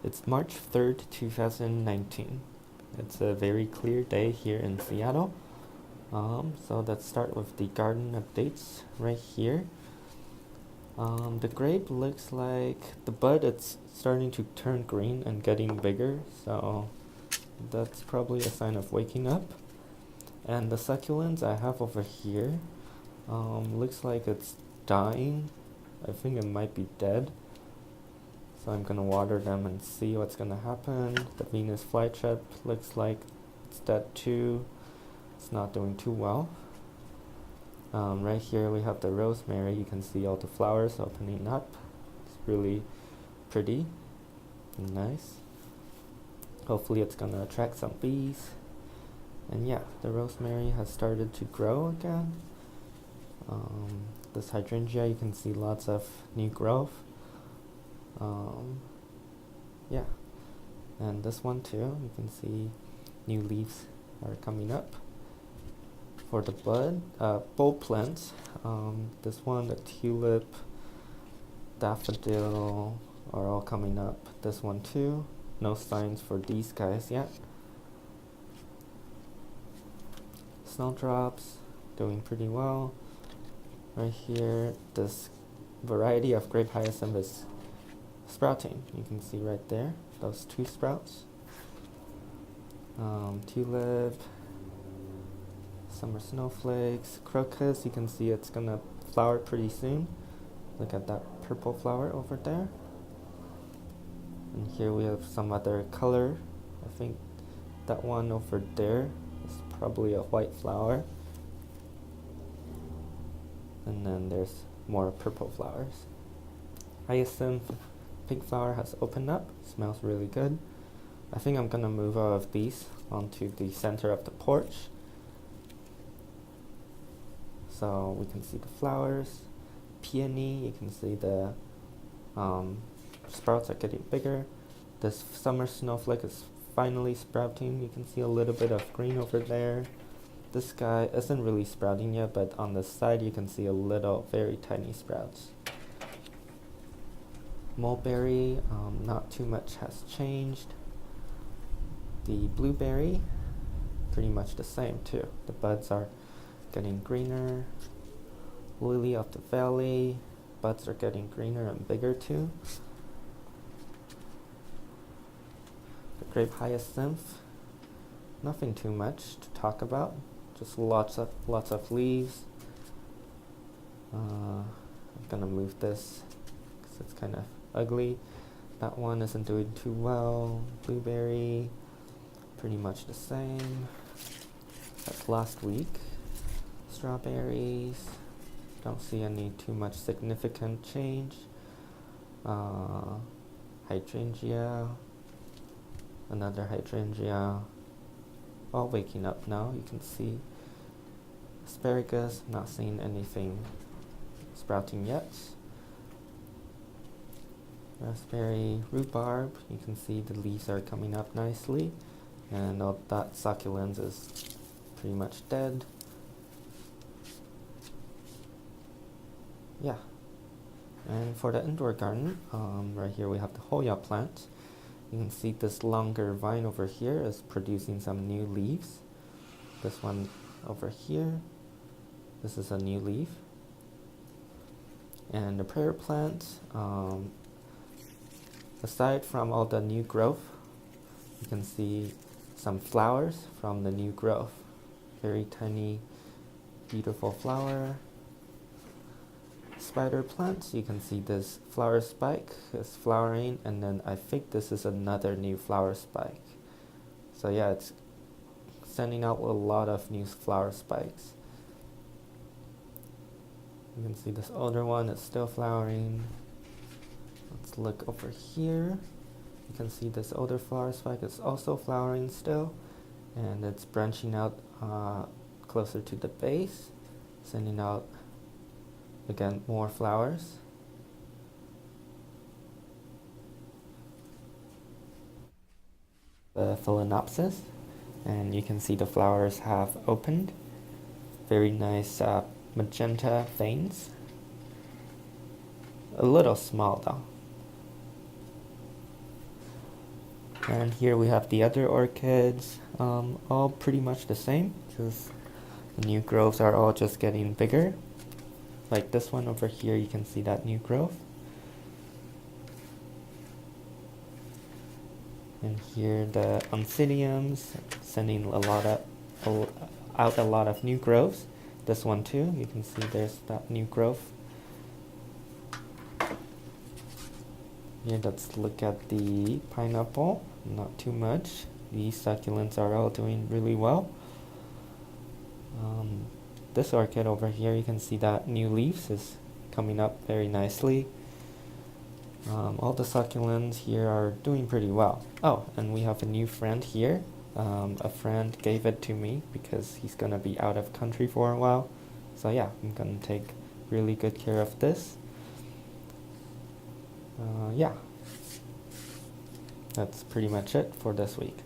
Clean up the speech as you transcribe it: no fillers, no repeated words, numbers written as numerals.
It's March 3rd, 2019. It's a very clear day here in Seattle. So let's start with the garden updates right here. The grape looks like the bud it's starting to turn green and getting bigger, so that's probably a sign of waking up. And the succulents I have over here looks like it's dying. I think it might be dead. So I'm gonna water them and see what's gonna happen. The Venus flytrap looks like it's dead too. It's not doing too well. Right here we have the rosemary. You can see all the flowers opening up. It's really pretty and nice. Hopefully it's gonna attract some bees. And yeah, the rosemary has started to grow again. This hydrangea, you can see lots of new growth. Yeah, and this one too, you can see new leaves are coming up. For the bulb plants, this one, the tulip, daffodil are all coming up. This one too, no signs for these guys yet. Snowdrops doing pretty well. Right here, this variety of grape hyacinth is sprouting. You can see right there, those two sprouts. Tulip, summer snowflakes, crocus, you can see it's gonna flower pretty soon. Look at that purple flower over there. And here we have some other color. I think that one over there is probably a white flower. And then there's more purple flowers. Hyacinth pink flower has opened up. Smells really good. I think I'm gonna move all of these onto the center of the porch, so we can see the flowers. Peony, you can see the sprouts are getting bigger. This summer snowflake is finally sprouting. You can see a little bit of green over there. This guy isn't really sprouting yet, but on the side you can see a little very tiny sprouts. Mulberry, not too much has changed. The blueberry, pretty much the same too. The buds are getting greener. Lily of the valley, buds are getting greener and bigger too. The grape hyacinth, nothing too much to talk about. Just lots of leaves. I'm gonna move this because it's kind of ugly. That one isn't doing too well. Blueberry, pretty much the same as last week. Strawberries, don't see any too much significant change. Hydrangea, another hydrangea, all waking up now. You can see asparagus, not seeing anything sprouting yet. Raspberry, rhubarb, you can see the leaves are coming up nicely, and all that succulent is pretty much dead. Yeah, and for the indoor garden, right here we have the Hoya plant. You can see this longer vine over here is producing some new leaves. This one over here, this is a new leaf. And the prayer plant, aside from all the new growth, you can see some flowers from the new growth. Very tiny, beautiful flower. Spider plants, you can see this flower spike is flowering, and then I think this is another new flower spike. So yeah, it's sending out a lot of new flower spikes. You can see this older one is still flowering. Let's look over here. You can see this older flower spike is also flowering still, and it's branching out closer to the base, sending out again more flowers. The phalaenopsis, and you can see the flowers have opened. Very nice magenta veins. A little small though. And here we have the other orchids, all pretty much the same, because the new growths are all just getting bigger. Like this one over here, you can see that new growth. And here the oncidiums sending out a lot of new growths. This one too, you can see there's that new growth. Here, let's look at the pineapple. Not too much. These succulents are all doing really well. This orchid over here, you can see that new leaves is coming up very nicely. All the succulents here are doing pretty well. Oh, and we have a new friend here. A friend gave it to me because he's gonna be out of country for a while. So yeah, I'm gonna take really good care of this. Yeah, that's pretty much it for this week.